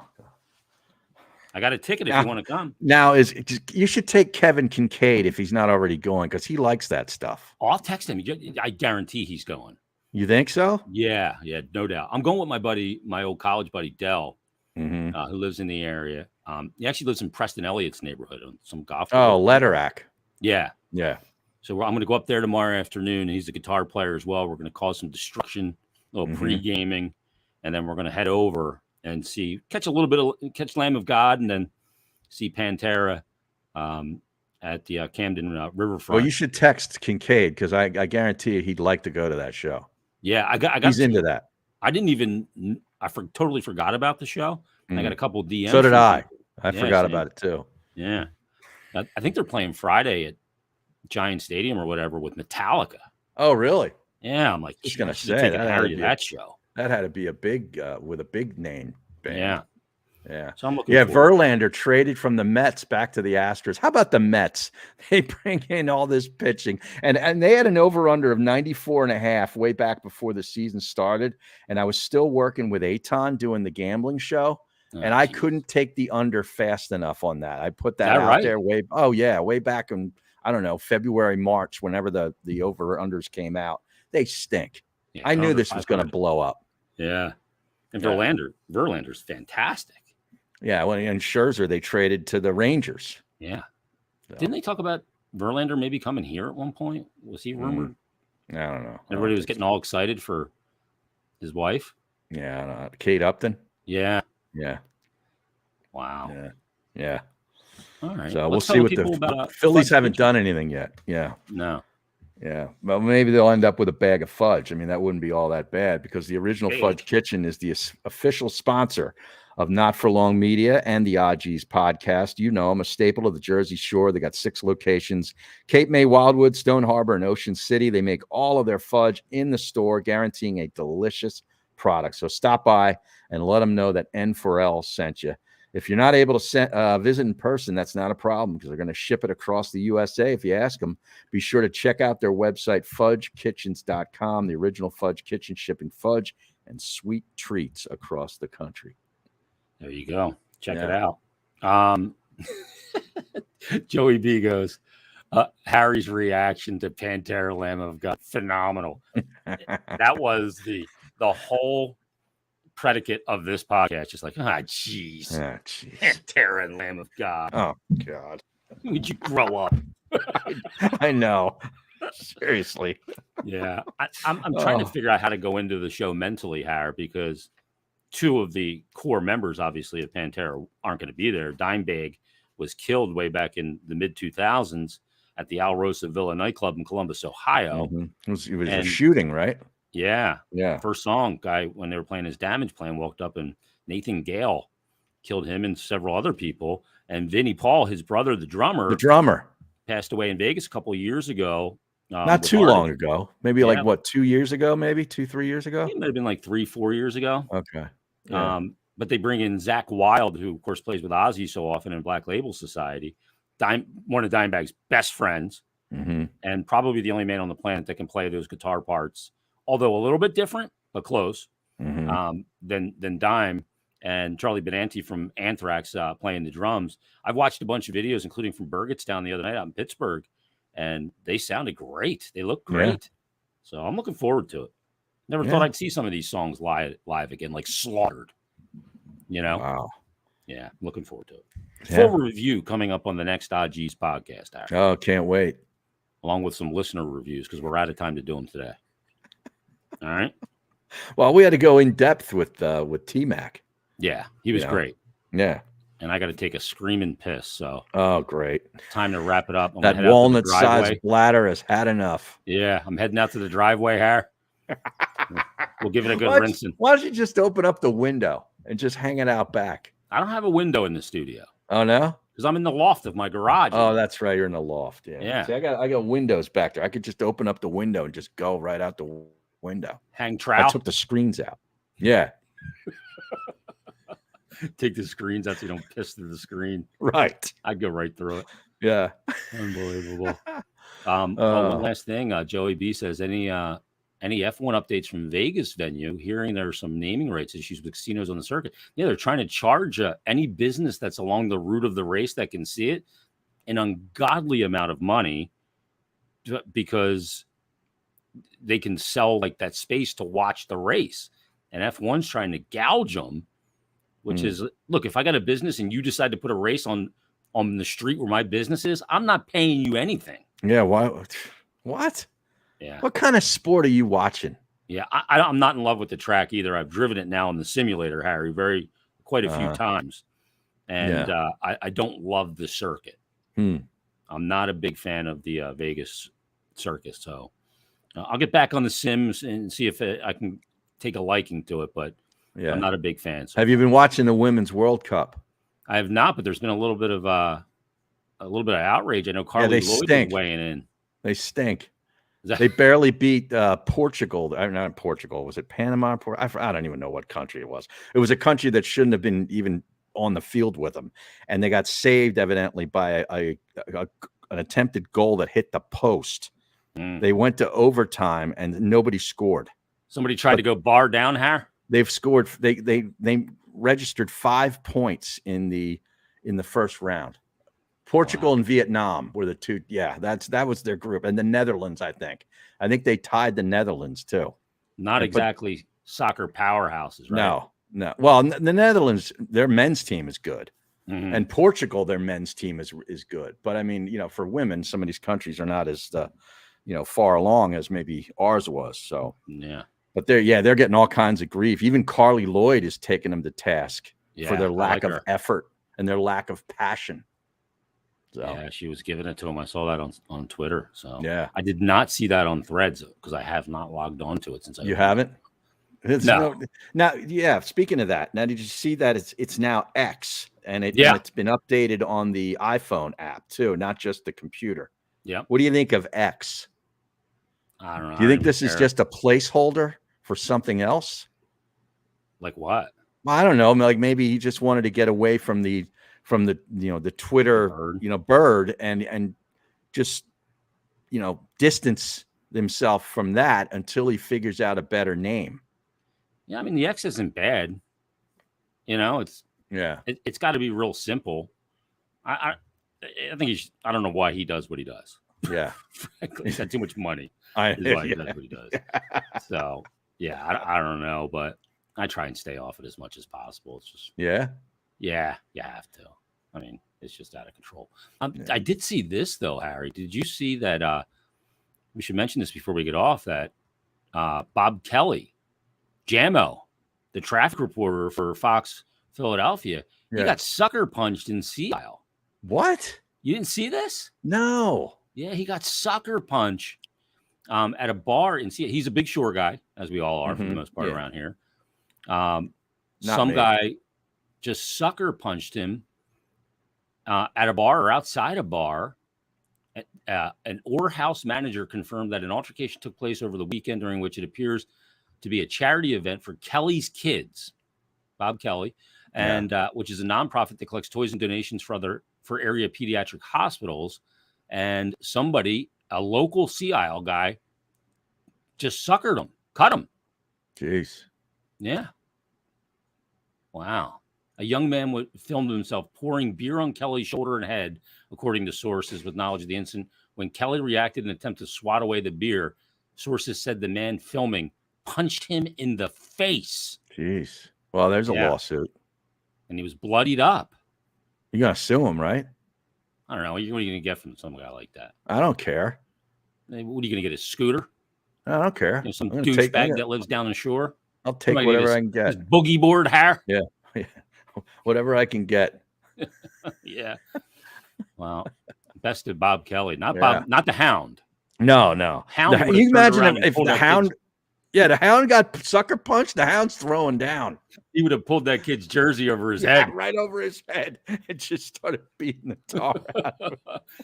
I got a ticket if you want to come. Now, you should take Kevin Kincaid if he's not already going, because he likes that stuff. I'll text him. I guarantee he's going. You think so? Yeah, no doubt. I'm going with my old college buddy, Dell, who lives in the area. He actually lives in Preston Elliott's neighborhood on some golf. Oh, Letterack. Yeah. Yeah. So I'm going to go up there tomorrow afternoon. He's a guitar player as well. We're going to cause some destruction, a little pre-gaming, and then we're going to head over and catch Lamb of God, and then see Pantera at the Camden Riverfront. Well, you should text Kincaid, because I guarantee you he'd like to go to that show. Yeah, I got. He's into that. I didn't even. Totally forgot about the show. I got a couple of DMs. So did I. I forgot about it too. Yeah, I think they're playing Friday at Giant Stadium or whatever with Metallica. Oh, really? Yeah, I'm like, just gonna say that show. That had to be a big with a big name band. Yeah. So I'm looking. Verlander traded from the Mets back to the Astros. How about the Mets? They bring in all this pitching, and they had an over/under of 94.5 way back before the season started. And I was still working with Aton doing the gambling show, and I couldn't take the under fast enough on that. I put that out there way back in, I don't know, February, March, whenever the over/unders came out. They stink. Yeah, I knew this was going to blow up. Yeah, and Verlander's fantastic. Yeah, well, and Scherzer, they traded to the Rangers. Yeah. So. Didn't they talk about Verlander maybe coming here at one point? Was he rumored? I don't know. Everybody was getting all excited for his wife. Yeah, I don't know. Kate Upton. Yeah. Yeah. Wow. Yeah. All right. So we'll see what the Phillies haven't done anything yet. Yeah. No. Yeah. Well, maybe they'll end up with a bag of fudge. I mean, that wouldn't be all that bad, because the original Fudge Kitchen is the official sponsor of Not For Long Media and the Odgies podcast. You know, I'm a staple of the Jersey Shore. They got 6 locations: Cape May, Wildwood, Stone Harbor, and Ocean City. They make all of their fudge in the store, guaranteeing a delicious product. So stop by and let them know that N4L sent you. If you're not able to visit in person, that's not a problem, because they're going to ship it across the USA if you ask them. Be sure to check out their website, fudgekitchens.com, the original Fudge Kitchen, shipping fudge and sweet treats across the country. There you go. Check it out. Joey B goes, Harry's reaction to Pantera Lamb of God, phenomenal. That was the whole predicate of this podcast. Just like, jeez, Pantera and Lamb of God. Oh God, would you grow up? I know. Seriously. Yeah, I'm trying to figure out how to go into the show mentally, Harry, because two of the core members, obviously, of Pantera aren't going to be there. Dimebag was killed way back in the mid 2000s at the Al Rosa Villa nightclub in Columbus, Ohio. Mm-hmm. It was a shooting, right? Yeah. Yeah. First song, guy, when they were playing his Damage Plan, walked up and Nathan Gale killed him and several other people. And Vinnie Paul, his brother, the drummer, passed away in Vegas a couple of years ago. Not too long ago. Maybe like what, 2 years ago, maybe 2-3 years ago? It might have been like 3-4 years ago. Okay. Yeah. But they bring in Zach Wilde, who of course plays with Ozzy so often in Black Label Society. One of Dimebag's best friends, and probably the only man on the planet that can play those guitar parts, although a little bit different, but close, than Dime and Charlie Benanti from Anthrax playing the drums. I've watched a bunch of videos, including from Burgettstown the other night out in Pittsburgh, and they sounded great. They look great. Yeah. So I'm looking forward to it. Never thought I'd see some of these songs live again, like Slaughtered. You know? Wow. Yeah, looking forward to it. Full review coming up on the next OG's podcast. Actually. Oh, can't wait. Along with some listener reviews, because we're out of time to do them today. All right. Well, we had to go in depth with T-Mac. Yeah, he was great. Yeah. And I got to take a screaming piss. So. Oh, great. Time to wrap it up. That walnut-sized bladder has had enough. Yeah, I'm heading out to the driveway, Har. We'll give it a good rinsing. Why don't you just open up the window and just hang it out back? I don't have a window in the studio. Oh, no? Because I'm in the loft of my garage. Oh, that's right. You're in the loft. Yeah. See, I got windows back there. I could just open up the window and just go right out the window. Hang trowel. I took the screens out. Yeah. Take the screens out so you don't piss through the screen. Right. I'd go right through it. Yeah. Unbelievable. One last thing. Joey B says, any F1 updates from Vegas venue? Hearing there are some naming rights issues with casinos on the circuit. Yeah, they're trying to charge any business that's along the route of the race that can see it an ungodly amount of money because they can sell like that space to watch the race. And F1's trying to gouge them, which is, look, if I got a business and you decide to put a race on the street where my business is, I'm not paying you anything. Yeah. Why? What? Yeah. What kind of sport are you watching? Yeah, I'm not in love with the track either. I've driven it now in the simulator, Harry, quite a few times, and I don't love the circuit. I'm not a big fan of the Vegas circus, so I'll get back on the sims and see if I can take a liking to it. But I'm not a big fan. So have you been watching the Women's World Cup? I have not, but there's been a little bit of outrage. I know Carly Lloyd is weighing in. They stink. They barely beat Portugal. Not Portugal. Was it Panama? I don't even know what country it was. It was a country that shouldn't have been even on the field with them. And they got saved, evidently, by an attempted goal that hit the post. They went to overtime, and nobody scored. Somebody tried to go bar down, Har? They've scored. They registered 5 points in the first round. Portugal and Vietnam were the two. Yeah, that was their group. And the Netherlands, I think they tied the Netherlands too. Not exactly soccer powerhouses, right? No. Well, the Netherlands, their men's team is good. And Portugal, their men's team is good. But I mean, for women, some of these countries are not as far along as maybe ours was. So yeah. But they're getting all kinds of grief. Even Carly Lloyd is taking them to task for their lack of effort and their lack of passion. So. Yeah, she was giving it to him. I saw that on Twitter. So yeah, I did not see that on Threads because I have not logged on to it since. You haven't? No. Now, yeah. Speaking of that, now did you see that it's now X and it's been updated on the iPhone app too, not just the computer. Yeah. What do you think of X? I don't know. Do you think this is just a placeholder for something else? Like what? Well, I don't know. Like maybe he just wanted to get away from the the Twitter bird and just distance himself from that until he figures out a better name. Yeah, I mean the X isn't bad. It's got to be real simple. I think I don't know why he does what he does. Yeah. Frankly, he's got too much money. I Is why he yeah. does what he does. So yeah, I don't know, but I try and stay off it as much as possible. It's just Yeah. yeah, you have to. I mean, it's just out of control. Yeah. I did see this though, Harry. Did you see that? We should mention this before we get off. That Bob Kelly, Jamo, the traffic reporter for Fox Philadelphia, he Yeah. got sucker punched in Seattle. What? You didn't see this? No. Yeah, he got sucker punch at a bar in Seattle. He's a Big Shore guy, as we all are for the Mhm. most part Yeah. around here. Not Some me. guy just sucker punched him at a bar or outside a bar. An Orr House manager confirmed that an altercation took place over the weekend during which it appears to be a charity event for Kelly's Kids, Bob Kelly, and which is a nonprofit that collects toys and donations for area pediatric hospitals. And somebody, a local Sea Isle guy, just suckered him, cut him. Jeez. Yeah. Wow. A young man filmed himself pouring beer on Kelly's shoulder and head, according to sources with knowledge of the incident. When Kelly reacted in an attempt to swat away the beer, sources said the man filming punched him in the face. Jeez. Well, there's a Yeah. lawsuit. And he was bloodied up. You're gonna sue him, right? I don't know. What are you going to get from some guy like that? I don't care. What are you going to get? A scooter? I don't care. Some I'm gonna take- douchebag that lives down the shore? I'll take Somebody whatever just- I can His get. boogie board hair? Yeah. Whatever I can get. Yeah. Well, best of Bob Kelly, not Yeah. Bob, not the Hound. No. Hound The- would've you turned imagine around and if pulled the that Hound, kid's- the Hound got sucker punched, the Hound's throwing down. He would have pulled that kid's jersey over his Yeah, head. right over his head. It just started beating the tar out of him.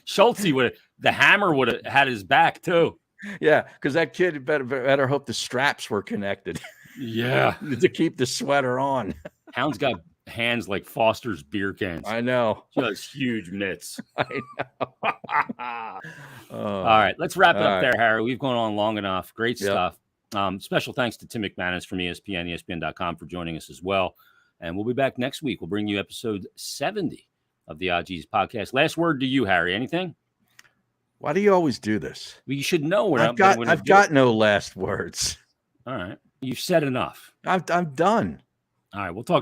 Schultz would have, the Hammer would have had his back too. Yeah, because that kid better hope the straps were connected Yeah. to keep the sweater on. Hound's got hands like Foster's beer cans. I know. Just huge mitts. I know. All right, let's wrap it All up right. there, Harry. We've gone on long enough. Great Yep. stuff. Special thanks to Tim McManus from ESPN, ESPN.com for joining us as well. And we'll be back next week. We'll bring you episode 70 of the OGs podcast. Last word to you, Harry. Anything? Why do you always do this? Well, you should know what I've got no last words. All right. You've said enough. I'm done. All right. We'll talk